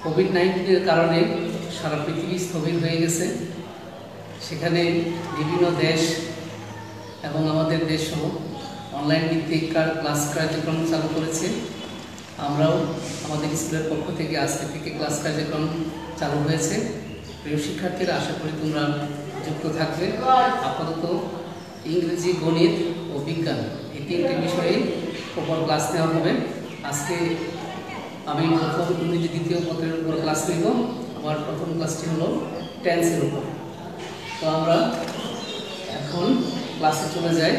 COVID-19 কারণে সারা পৃথিবী স্থবির হয়ে গেছে। সেখানে বিভিন্ন দেশ এবং আমাদের দেশও অনলাইন ভিত্তিক ক্লাস কার্যক্রম চালু করেছে। আমরাও আমাদের স্কুলের পক্ষ থেকে আজকে থেকে ক্লাস কার্যক্রম চালু হয়েছে। প্রিয় শিক্ষার্থীরা, আশা করি তোমরা যুক্ত থাকবে। আপাতত ইংরেজি, গণিত ও বিজ্ঞান এই তিনটি বিষয়ে উপর ক্লাস নেওয়া হবে। আজকে আমি প্রথম ইংরেজি দ্বিতীয় পত্রের উপর ক্লাস নেব। আমার প্রথম ক্লাসটি হলো টেন্সের উপর। তো আমরা এখন ক্লাসে চলে যাই।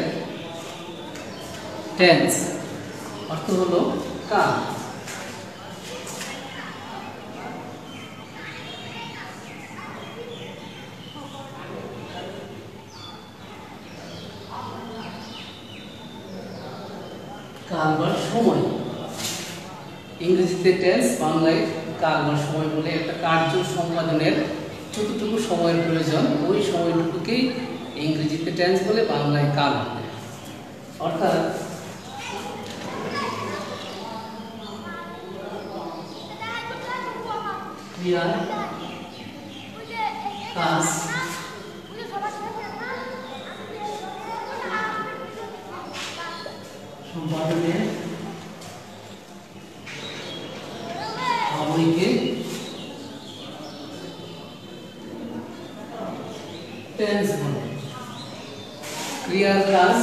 টেন্স অর্থ হলো কাল। কাল বা সময়, ইংরেজিতে টেন্স, বাংলায় কাল বা সময় বলে। একটা কার্য সম্পাদনের যতটুকু সময়ের প্রয়োজন ওই সময়টুকুকেই ইংরেজিতে টেন্স বলে, বাংলায় কাল বলে। অর্থাৎ ক্রিয়া, কাজ, সম্পাদনের সময়কে টেন্স বলে। ক্রিয়ার কাজ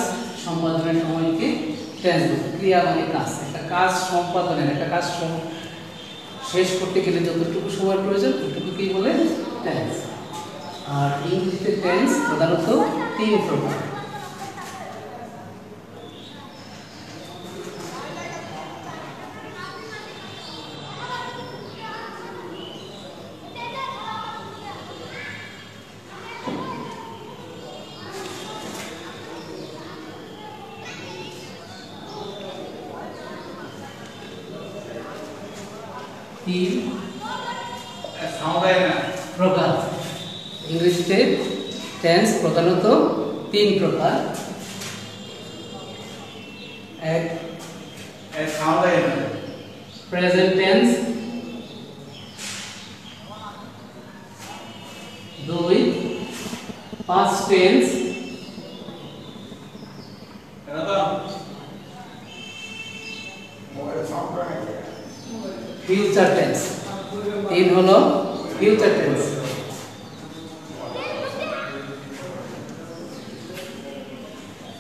সম্পাদনের সময়কে টেন্স বলে। ক্রিয়া মানে কাজ, একটা কাজ সম্পাদনের, একটা কাজ শেষ করতে গেলে যতটুকু সময় প্রয়োজন ততটুকুই বলে টেন্স। আর ইংরেজিতে টেন্স প্রধানত তিন প্রকার। তিন প্রকার। ইংরেজিতে টেন্স প্রধানত তিন প্রকার। এক, প্রেজেন্ট টেন্স। দুই, পাস্ট টেন্স। Future tense. তিন হলো future tense.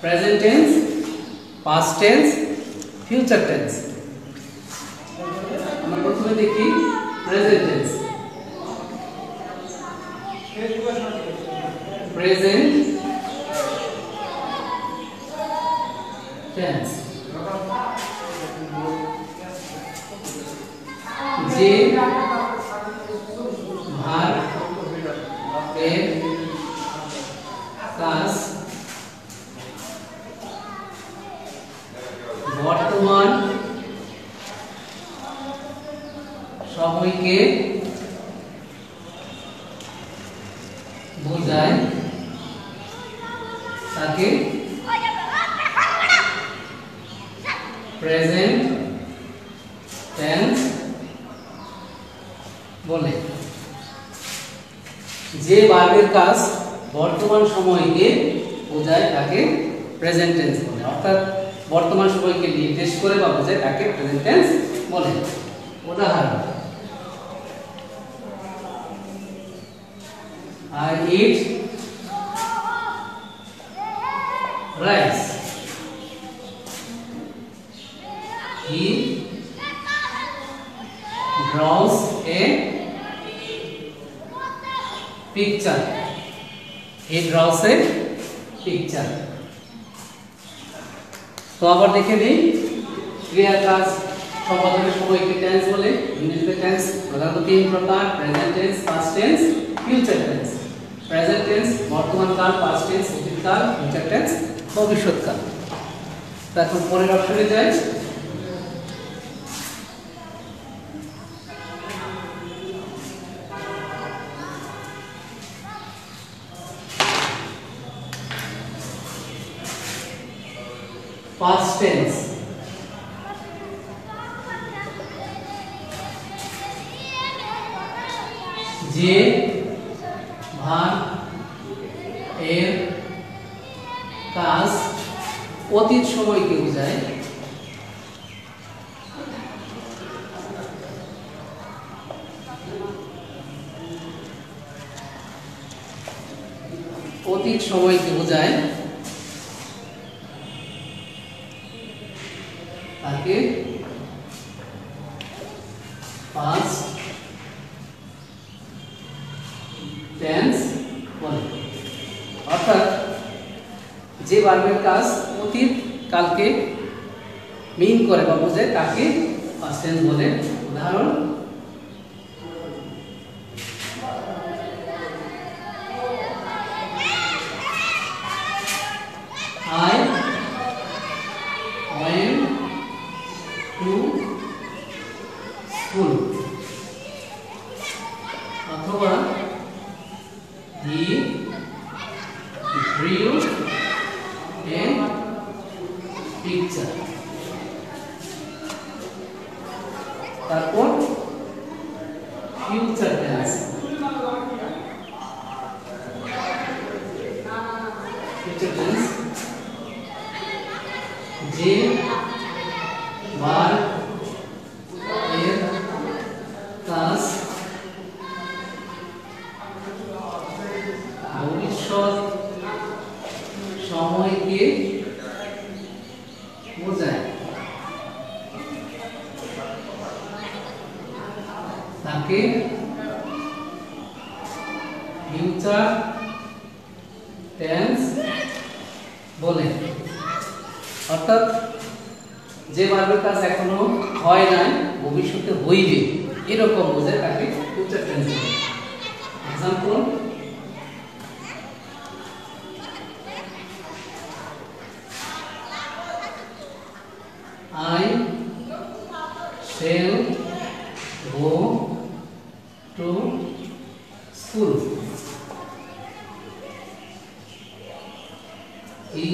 Present tense, past tense, future tense. আমরা প্রথমে দেখি প্রেজেন্ট টেন্স। প্রেজেন্ট টেন্স যে ভার্বের কাজ বর্তমান সময়কে বোঝায় তাকে প্রেজেন্ট টেন্স বলে। যে ভার্বের কাজ বর্তমান সময়কে বোঝায় তাকে প্রেজেন্ট টেন্স বলে। অর্থাৎ বর্তমান সময়কে নির্দেশ করে বা বোঝায় তাকে প্রেজেন্ট টেন্স বলে। উদাহরণ: I eat rice. He draws a picture. He draws a picture. তো আবার দেখে নিই। ক্রিয়ার কাজ সম্পাদনের সময়কে টেন্স বলে। ইংরেজিতে টেন্স প্রধানত তিন প্রকার: present tense, past tense, future tense. Present tense বর্তমান কাল, পাস্ট টেন্স অতীতকাল, ফিউচার টেন্স ভবিষ্যৎকাল। তো এখন পরের অপশনে যাই। past tense. যে ভার্ব এর কাজ অতীত সময়কে বোঝায়, অতীত সময়কে বোঝায় তাকে পাস্ট টেন্স বলে। অর্থাৎ যে ভার্বের কাজ অতীত কালকে মিন করে বা বোঝায় তাকে পাস্ট টেন্স বলে। উদাহরণ, I went to school, অথবা he drew a picture। তারপর ফিউচার টেন্স, যে ভার্ব এর কাজ ভবিষ্যৎ সময়কে বোঝায় তাকে ফিউচার টেন্স বলে। অর্থাৎ যে ভার্বের কাজ এখনো হয় নাই, ভবিষ্যতে হইবে, এরকম বোঝায় তাকে ফিউচার টেন্স বলে। Example, I shall go to school, he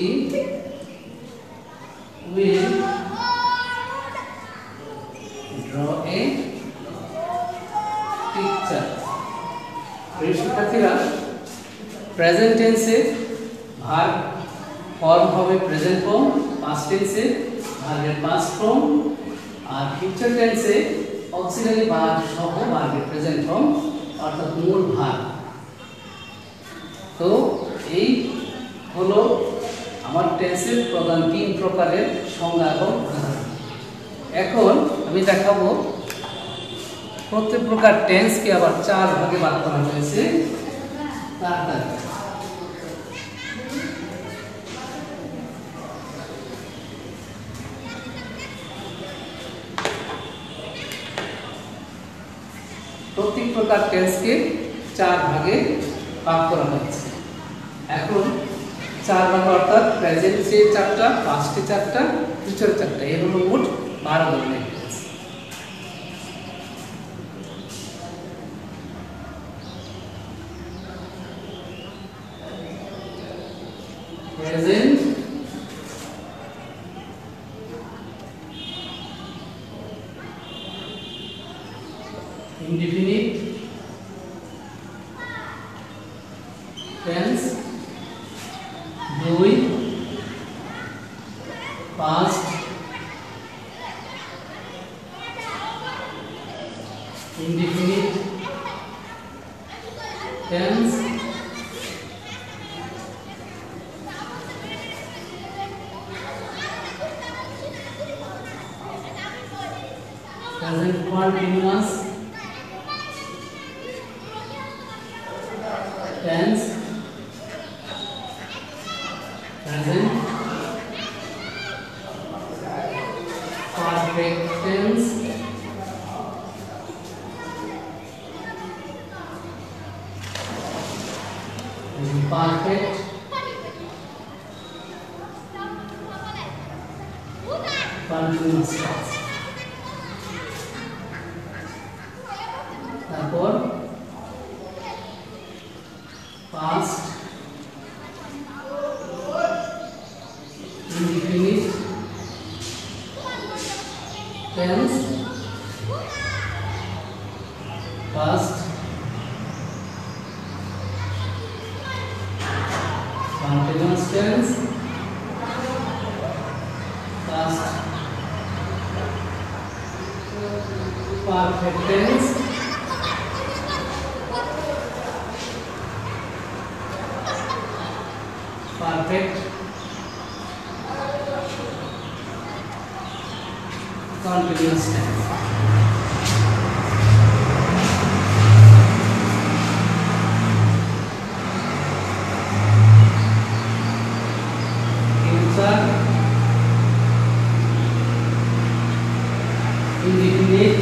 will draw a picture। প্রিয় শিক্ষার্থীরা, প্রেজেন্ট টেন্সে ভার্ব ফর্ম হবে প্রেজেন্ট ফর্ম, পাস্ট টেন্সে ভার্বের পাস্ট ফর্ম, আর ফিউচার টেন্সে অক্সিলারি ভার্ব সহ ভার্বের প্রেজেন্ট ফর্ম অর্থাৎ মূল ভার্ব। তো এই হলো আমার টেন্সের প্রধান 3 প্রকারের সংজ্ঞা এবং উদাহরণ। এখন আমি দেখাবো প্রত্যেক প্রকার টেন্সকে আবার 4 ভাগে ভাগ করা হয়েছে। তাড়াতাড়ি প্রত্যেক প্রকার টেন্সকে 4 ভাগে ভাগ করা হয়েছে। এখন 4 ভাগ অর্থাৎ প্রেজেন্টে 4টা, পাস্টে 4টা, ফিউচারে 4টা, এই হলো মোট 12 ধরনের tense. Present, indefinite tense 2, past indefinite tense present continuous tense, present perfect tense, perfect continuous tense। তারপর past indefinite tense, past continuous tense, past perfect tense, perfect continuous tense. Future indefinite,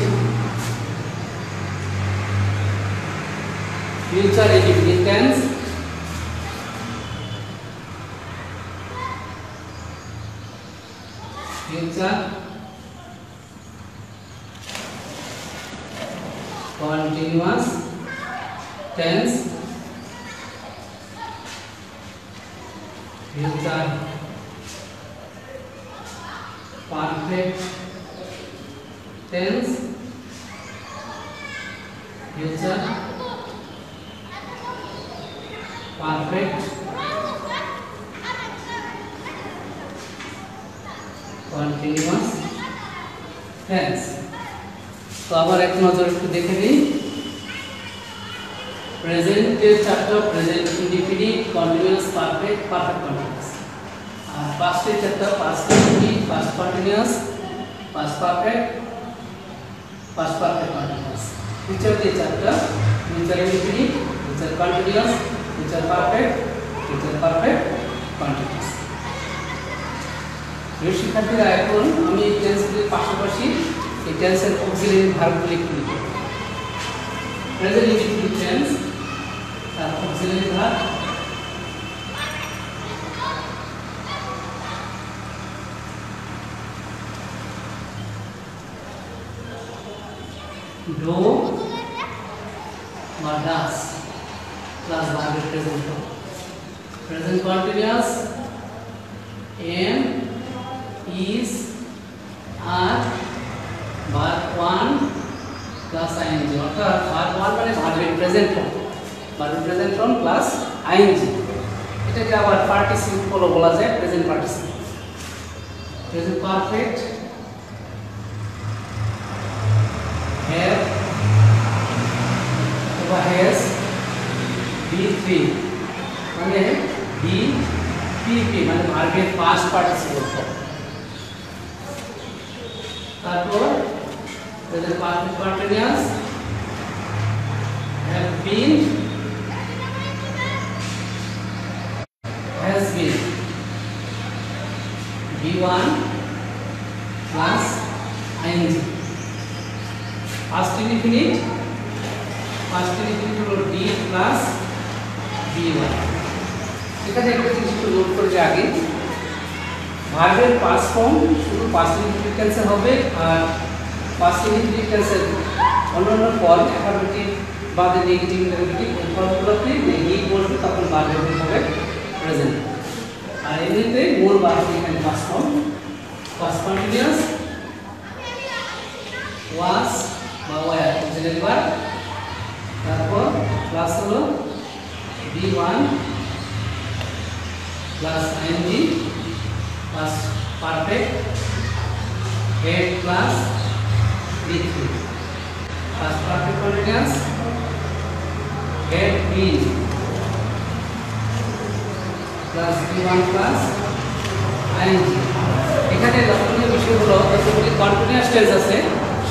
future indefinite tense, future continuous tense, future perfect tense, future perfect continuous tense। तो আবার এক নজর একটু দেখে নিই। প্রেজেন্টের চারটা, present indefinite, continuous, perfect, perfect continuous. আর পাস্টের চারটা, past indefinite, past continuous, past perfect, past perfect continuous. Future দিয়ে চারটা, future indefinite, future continuous, future perfect, future perfect continuous. প্রিয় শিক্ষার্থীরা, এখন আমি এই টেন্সগুলির পাশাপাশি এই টেন্সের অক্সিলারি ভার্বগুলি একটু লিখব। প্রেজেন্ট ইনডিফিনিট টেন্স, তার অক্সিলারি ভার্ব ডো বা ডাস প্লাস ভার্বের present form. Present continuous am, is, are, verb 1 plus ING, অর্থাৎ ভার্ব 1 মানে ভার্বের প্রেজেন্ট ফর্ম, ভার্বের প্রেজেন্ট ফর্ম প্লাস আইএনজি। এটাকে আবার পার্টিসিপল বলা যায়, present participle. Present perfect have অথবা has be3 মানে BPP মানে ভার্বের পাস্ট পার্টিসিপল ফর্ম। তারপর present perfect continuous have been, has been, B1 plus ing। past indefinite, past indefinite হলো D plus B1। এখানে একটা জিনিস একটু নোট করে যে আগে ভার্বের পাস্ট ফর্ম শুধু পাস্ট ইনডিফিনিট টেন্সে হবে, আর পাস্ট ইনডিফিনিট টেন্সের অন্যান্য ফর্ম অ্যাফার্মেটিভ বা নেগেটিভ ইন্টারোগেটিভ এই ফর্মগুলোতে নেগেটিভ বসবে, তখন ভার্বের হবে প্রেজেন্ট। আর এমনিতে মূল ভার্ব এখানে past form, past continuous was বা ওয়্যার অক্সিলারি ভার্ব, তারপর প্লাস হলো B1 plus ING plus perfect, had plus B3 plus perfect continuous had been plus B1 plus ING. এখানে লক্ষণীয় বিষয় হলো যতগুলি কন্টিনিউয়াস টেন্স আছে,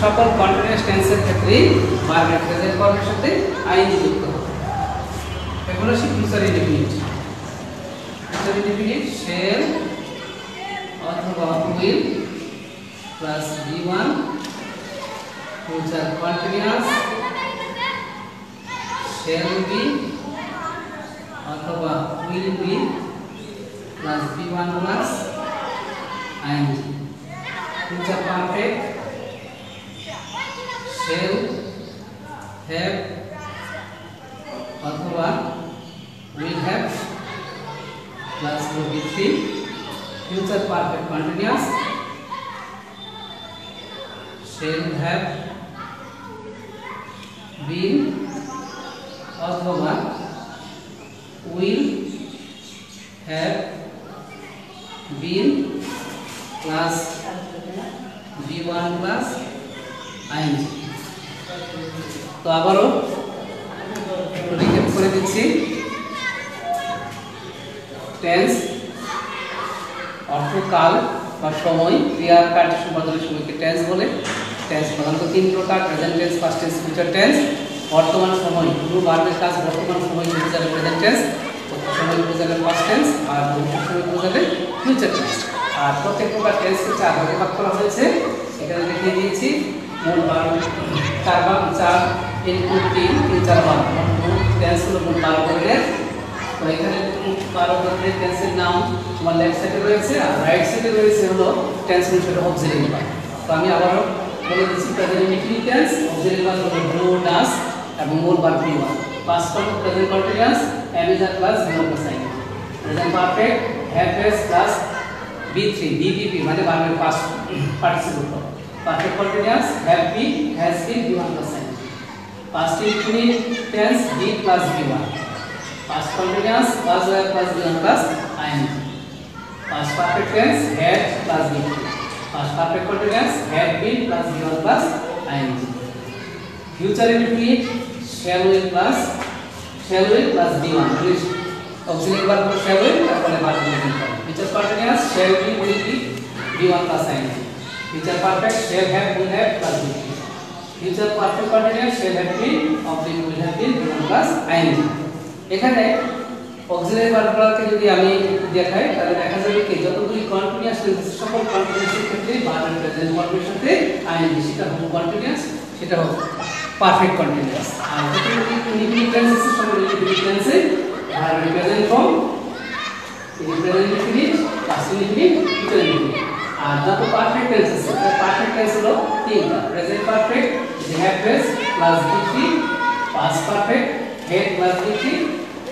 সকল কন্টিনিউয়াস টেন্সের ক্ষেত্রেই ভার্বের প্রেজেন্ট ফর্মের সাথে আইএনজি যুক্ত হবে। এগুলো future indefinite. Future indefinite shall অথবা will plus B1, future continuous shall be অথবা will be plus B1 plus ING. Future perfect shall have অথবা will have plus B3। future perfect continuous shall have been অথবা will plus V1 plus ing। তো আবারও recap করে দিচ্ছি। Tense অর্থকাল বা সময়, ক্রিয়ার কার্য সম্পাদনের সময়কে টেন্স বলে। টেন্স প্রধানত তিন প্রকার: present tense, past tense, future tense. বর্তমান সময়, পুরো ভার্বের কাজ বর্তমান সময় বোঝালে প্রেজেন্ট টেন্স, সময় বোঝালে পাস্ট টেন্স, আর ভবিষ্যৎ সময় বোঝালে ফিউচার টেন্স। আর প্রত্যেক প্রকার টেন্সকে চার ভাগে ভাগ করা হয়েছে, সেখানে দেখিয়ে দিয়েছি। মোট 4 ইনপুট 3 বার টেন্স হলো মোট 12 ধরনের। তো এখানে 12 ধরনের টেন্সের নাম তোমার লেফট সাইডে রয়েছে, আর রাইট সাইডে রয়েছে হলো টেন্স অনুসারে অক্সিলারি ভার্ব। তো আমি আবারও বলে দিচ্ছি, present indefinite tense auxiliary verb হলো ডু, ডাজ এবং মূল verb V1। Past tense present continuous am is plus V1 plus ing। Present perfect have has plus V3 BPP মানে ভার্বের past participle form. Perfect continuous have been has been V1 plus ing। Past indefinite tense be plus V1। Past continuous was were plus V1 plus ing। Past perfect tense had plus V2। Past perfect continuous had been plus V1 plus ing। Future indefinite shall will plus V1। Auxiliary verb shall will তারপরে verb will come। Future continuous shall be will be V1 plus ing। Future perfect shall have will have plus V2। Future perfect continuous shall have been will have been V1 plus ing। এখানে auxiliary ভার্বগুলোকে যদি আমি দেখাই, তাহলে দেখা যাবে কি যতগুলি continuous tense, সকল কন্টিনিউয়াসের ক্ষেত্রে ভার্বের প্রেজেন্ট ফর্মের সাথে ing, সেটা হলো কন্টিনিউয়াস, সেটা হলো পারফেক্ট কন্টিনিউয়াস। আর যতগুলি ইনডিফিনিট টেন্স আছে, সকল ইনডিফিনিট টেন্সে ভার্বের present form present indefinite, past indefinite, future indefinite. আর যত পারফেক্ট টেন্স আছে, পারফেক্ট টেন্স হলো তিনটা: present perfect have has plus V3, past perfect had plus V3,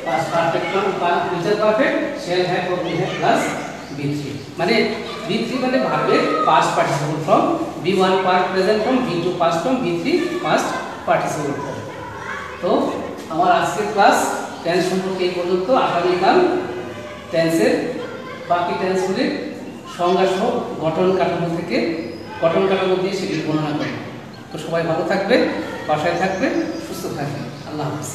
past perfect future perfect shall have or will have plus V3। মানে V3 মানে ভার্বের past participle form, V1 present form, V2 past form, V3 past participle form। তো আমার আজকের class tense সম্পর্কে এই পর্যন্ত। আগামীকাল টেন্সের বাকি টেন্সগুলির সংজ্ঞা সহ গঠন কাঠামো দিয়ে সেগুলি বর্ণনা করব। তো সবাই ভালো থাকবে, বাসায় থাকবে, সুস্থ থাকবে। আল্লাহ হাফেজ।